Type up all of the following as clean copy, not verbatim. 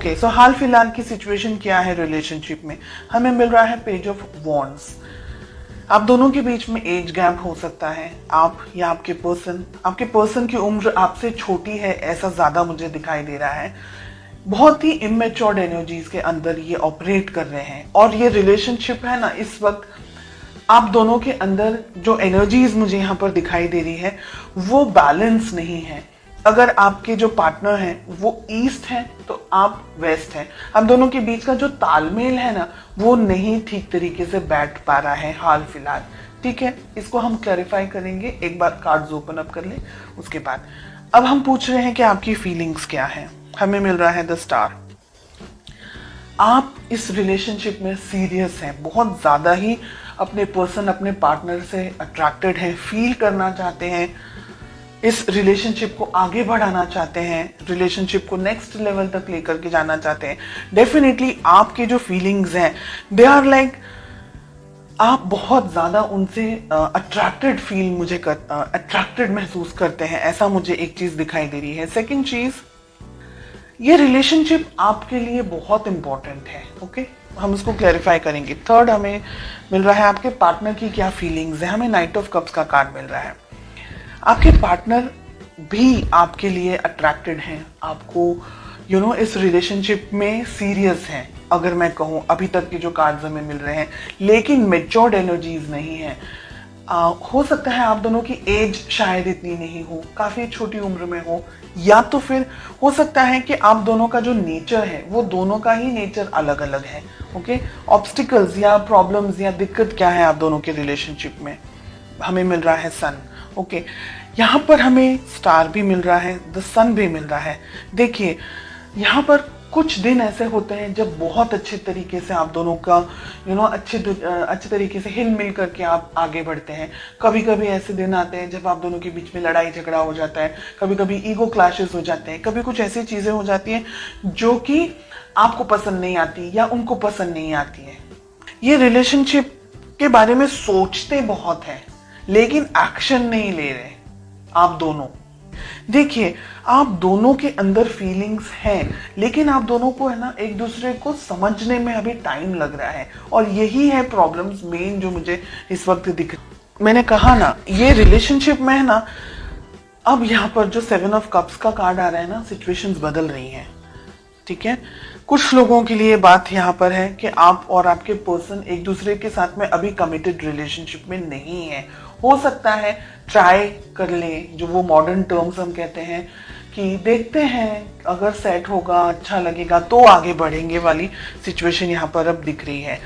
Okay, सो हाल फिलहाल की situation क्या है रिलेशनशिप में? हमें मिल रहा है पेज ऑफ वॉन्ड्स। आप दोनों के बीच में एज गैप हो सकता है। आप या आपके पर्सन की उम्र आपसे छोटी है, ऐसा ज्यादा मुझे दिखाई दे रहा है। बहुत ही इमेच्योर्ड एनर्जीज के अंदर ये ऑपरेट कर रहे हैं और ये रिलेशनशिप है ना, इस वक्त आप दोनों के अंदर जो एनर्जीज मुझे यहाँ पर दिखाई दे रही है वो बैलेंस नहीं है। अगर आपके जो पार्टनर हैं वो ईस्ट है तो आप वेस्ट हैं। आप दोनों के बीच का जो तालमेल है ना वो नहीं ठीक तरीके से बैठ पा रहा है हाल फिलहाल। ठीक है, इसको हम क्लैरिफाई करेंगे। एक बार कार्ड्स ओपन अप कर ले, उसके बाद अब हम पूछ रहे हैं कि आपकी फीलिंग्स क्या है। हमें मिल रहा है द स्टार। आप इस रिलेशनशिप में सीरियस हैं, बहुत ज्यादा ही अपने पर्सन, अपने पार्टनर से अट्रैक्टेड हैं, फील करना चाहते हैं, इस रिलेशनशिप को आगे बढ़ाना चाहते हैं, रिलेशनशिप को नेक्स्ट लेवल तक लेकर के जाना चाहते हैं। डेफिनेटली आपके जो फीलिंग्स हैं दे आर लाइक, आप बहुत ज्यादा उनसे अट्रैक्टेड महसूस करते हैं, ऐसा मुझे एक चीज दिखाई दे रही है। सेकंड चीज, ये रिलेशनशिप आपके लिए बहुत इंपॉर्टेंट है। ओके, हम इसको क्लैरिफाई करेंगे। थर्ड, हमें मिल रहा है आपके पार्टनर की क्या फीलिंग्स है। हमें नाइट ऑफ कप्स का कार्ड मिल रहा है। आपके पार्टनर भी आपके लिए अट्रैक्टेड हैं, आपको इस रिलेशनशिप में सीरियस हैं। अगर मैं कहूँ अभी तक के जो कार्ड्स हमें मिल रहे हैं, लेकिन मेच्योर्ड एनर्जीज नहीं है। हो सकता है आप दोनों की एज शायद इतनी नहीं हो, काफी छोटी उम्र में हो, या तो फिर हो सकता है कि आप दोनों का जो नेचर है वो दोनों का ही नेचर अलग अलग है। ओके, ऑब्स्टिकल्स या प्रॉब्लम्स या दिक्कत क्या है आप दोनों के रिलेशनशिप में? हमें मिल रहा है सन। ओके, यहाँ पर हमें स्टार भी मिल रहा है, द सन भी मिल रहा है। देखिए, यहाँ पर कुछ दिन ऐसे होते हैं जब बहुत अच्छे तरीके से आप दोनों का अच्छे तरीके से हिल मिल करके आप आगे बढ़ते हैं। कभी कभी ऐसे दिन आते हैं जब आप दोनों के बीच में लड़ाई झगड़ा हो जाता है, कभी कभी ईगो क्लैशेस हो जाते हैं, कभी कुछ ऐसी चीजें हो जाती हैं जो कि आपको पसंद नहीं आती या उनको पसंद नहीं आती है। ये रिलेशनशिप के बारे में सोचते बहुत हैं लेकिन एक्शन नहीं ले रहे आप दोनों। देखिए, आप दोनों के अंदर फीलिंग्स हैं, लेकिन आप दोनों को है ना एक दूसरे को समझने में अभी टाइम लग रहा है, और यही है प्रॉब्लम्स मेन जो मुझे इस वक्त दिख। मैंने कहा ना, ये रिलेशनशिप में है ना, अब यहाँ पर जो 7 ऑफ कप्स का कार्ड आ रहा है ना, सिचुएशंस बदल रही हैं। ठीक है, कुछ लोगों के लिए बात यहाँ पर है कि आप और आपके पर्सन एक दूसरे के साथ में अभी कमिटेड रिलेशनशिप में नहीं है। हो सकता है ट्राई कर ले, जो वो मॉडर्न टर्म्स हम कहते हैं कि देखते हैं अगर सेट होगा, अच्छा लगेगा तो आगे बढ़ेंगे वाली सिचुएशन यहाँ पर अब दिख रही है।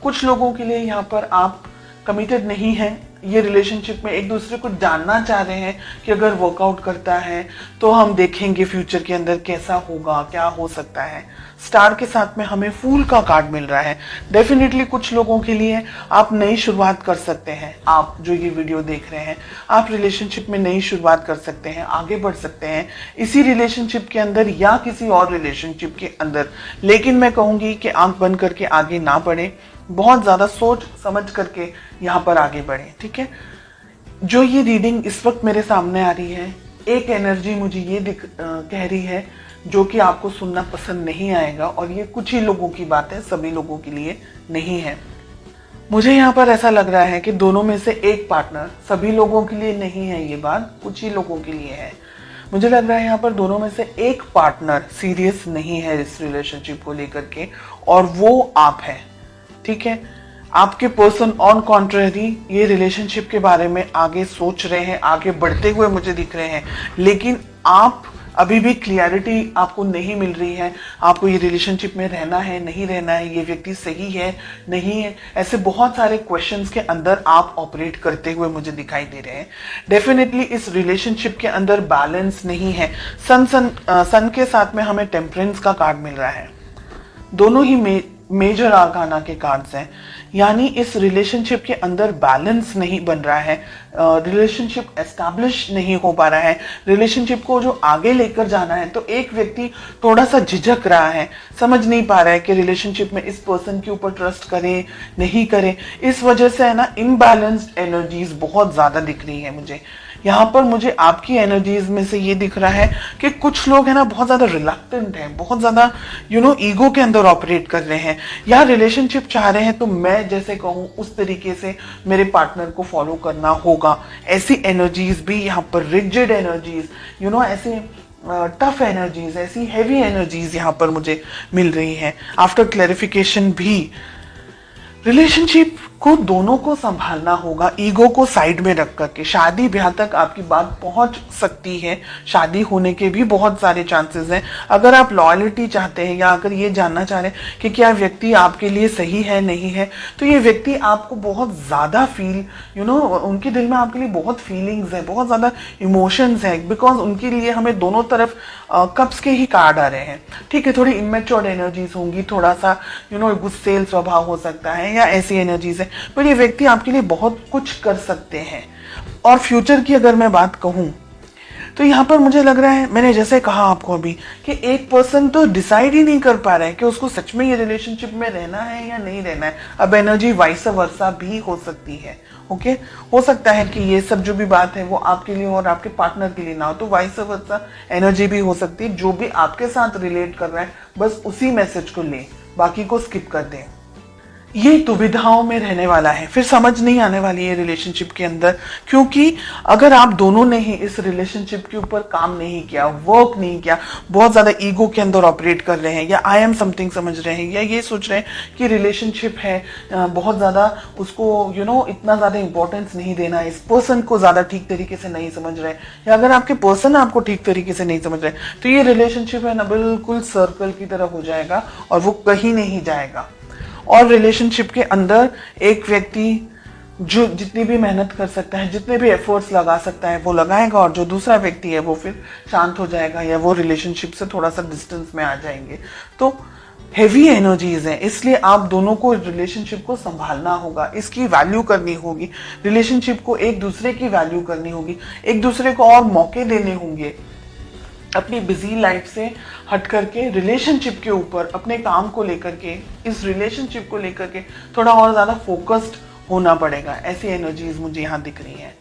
कुछ लोगों के लिए यहाँ पर आप कमिटेड नहीं हैं, ये रिलेशनशिप में एक दूसरे को जानना चाह रहे हैं कि अगर वर्कआउट करता है तो हम देखेंगे फ्यूचर के अंदर कैसा होगा, क्या हो सकता है। स्टार के साथ में हमें फूल का कार्ड मिल रहा है। डेफिनेटली कुछ लोगों के लिए आप नई शुरुआत कर सकते हैं। आप जो ये वीडियो देख रहे हैं, आप रिलेशनशिप में नई शुरुआत कर सकते हैं, आगे बढ़ सकते हैं इसी रिलेशनशिप के अंदर या किसी और रिलेशनशिप के अंदर। लेकिन मैं कहूंगी कि आंख बंद करके आगे ना बढ़े, बहुत ज्यादा सोच समझ करके यहाँ पर आगे बढ़े। ठीक है, जो ये रीडिंग इस वक्त मेरे सामने आ रही है, एक एनर्जी मुझे ये कह रही है जो कि आपको सुनना पसंद नहीं आएगा, और ये कुछ ही लोगों की बात है, सभी लोगों के लिए नहीं है। मुझे यहाँ पर ऐसा लग रहा है कि दोनों में से एक पार्टनर, सभी लोगों के लिए नहीं है ये बात, कुछ ही लोगों के लिए है। मुझे लग रहा है यहाँ पर दोनों में से एक पार्टनर सीरियस नहीं है इस रिलेशनशिप को लेकर के, और वो आप है। ठीक है, आपके पर्सन ऑन कॉन्ट्रेरी ये रिलेशनशिप के बारे में आगे सोच रहे हैं, आगे बढ़ते हुए मुझे दिख रहे हैं, लेकिन आप अभी भी क्लियरिटी आपको नहीं मिल रही है। आपको ये रिलेशनशिप में रहना है, नहीं रहना है, ये व्यक्ति सही है, नहीं है, ऐसे बहुत सारे क्वेश्चंस के अंदर आप ऑपरेट करते हुए मुझे दिखाई दे रहे हैं। डेफिनेटली इस रिलेशनशिप के अंदर बैलेंस नहीं है। सन के साथ में हमें टेम्परेंस का कार्ड मिल रहा है। दोनों ही मेजर आर्काना के कार्ड्स हैं, यानी इस रिलेशनशिप के अंदर बैलेंस नहीं बन रहा है। रिलेशनशिप एस्टैब्लिश नहीं हो पा रहा है, रिलेशनशिप को जो आगे लेकर जाना है, तो एक व्यक्ति थोड़ा सा झिझक रहा है, समझ नहीं पा रहा है कि रिलेशनशिप में इस पर्सन के ऊपर ट्रस्ट करे नहीं करे। इस वजह से है ना इनबैलेंस्ड एनर्जीज बहुत ज्यादा दिख रही है मुझे यहाँ पर। मुझे आपकी एनर्जीज में से ये दिख रहा है कि कुछ लोग है ना बहुत ज्यादा रिलक्टेंट हैं, बहुत ज्यादा ईगो के अंदर ऑपरेट कर रहे हैं, या रिलेशनशिप चाह रहे हैं तो मैं जैसे कहूँ उस तरीके से मेरे पार्टनर को फॉलो करना होगा। ऐसी एनर्जीज भी यहाँ पर, रिजिड एनर्जीज, ऐसे टफ एनर्जीज, ऐसी हैवी एनर्जीज यहाँ पर मुझे मिल रही हैं। आफ्टर क्लैरिफिकेशन भी रिलेशनशिप को दोनों को संभालना होगा, ईगो को साइड में रख करके। शादी ब्याह तक आपकी बात पहुंच सकती है, शादी होने के भी बहुत सारे चांसेस हैं। अगर आप लॉयल्टी चाहते हैं या अगर ये जानना चाह रहे हैं कि क्या व्यक्ति आपके लिए सही है नहीं है, तो ये व्यक्ति आपको बहुत ज्यादा उनके दिल में आपके लिए बहुत फीलिंग्स है, बहुत ज्यादा इमोशंस है, बिकॉज उनके लिए हमें दोनों तरफ कप्स के ही कार्ड आ रहे हैं। ठीक है, थोड़ी इमेच्योर एनर्जीज होंगी, थोड़ा सा गुस्सेल स्वभाव हो सकता है या ऐसी एनर्जीज है, पर ये व्यक्ति आपके लिए बहुत कुछ कर सकते हैं। और फ्यूचर की अगर मैं बात कहूं तो यहाँ पर मुझे लग रहा है, मैंने जैसे कहा आपको अभी, कि एक पर्सन तो डिसाइड ही नहीं कर पा रहा है कि उसको सच में ये रिलेशनशिप में रहना है या नहीं रहना है। अब एनर्जी वाइस वर्सा भी हो सकती है। ओके, हो सकता है कि ये सब जो भी बात है वो आपके लिए और आपके पार्टनर के लिए ना हो, तो वाइस वर्सा एनर्जी भी हो सकती है। जो भी आपके साथ रिलेट कर रहा है बस उसी मैसेज को ले, बाकी को स्किप कर दें। ये दुविधाओं में रहने वाला है, फिर समझ नहीं आने वाली है रिलेशनशिप के अंदर, क्योंकि अगर आप दोनों ने ही इस रिलेशनशिप के ऊपर काम नहीं किया, वर्क नहीं किया, बहुत ज्यादा ईगो के अंदर ऑपरेट कर रहे हैं, या आई एम समथिंग समझ रहे हैं, या ये सोच रहे हैं कि रिलेशनशिप है, बहुत ज्यादा उसको इतना ज्यादा इंपॉर्टेंस नहीं देना, इस पर्सन को ज्यादा ठीक तरीके से नहीं समझ रहे, या अगर आपके पर्सन आपको ठीक तरीके से नहीं समझ रहे, तो ये रिलेशनशिप है ना बिल्कुल सर्कल की तरह हो जाएगा और वो कहीं नहीं जाएगा। और रिलेशनशिप के अंदर एक व्यक्ति जो जितनी भी मेहनत कर सकता है, जितने भी एफर्ट्स लगा सकता है वो लगाएगा, और जो दूसरा व्यक्ति है वो फिर शांत हो जाएगा या वो रिलेशनशिप से थोड़ा सा डिस्टेंस में आ जाएंगे। तो हेवी एनर्जीज हैं, इसलिए आप दोनों को रिलेशनशिप को संभालना होगा, इसकी वैल्यू करनी होगी, रिलेशनशिप को एक दूसरे की वैल्यू करनी होगी, एक दूसरे को और मौके देने होंगे। अपनी बिजी लाइफ से हट करके रिलेशनशिप के ऊपर, अपने काम को लेकर के, इस रिलेशनशिप को लेकर के थोड़ा और ज्यादा फोकस्ड होना पड़ेगा। ऐसी एनर्जीज मुझे यहाँ दिख रही है।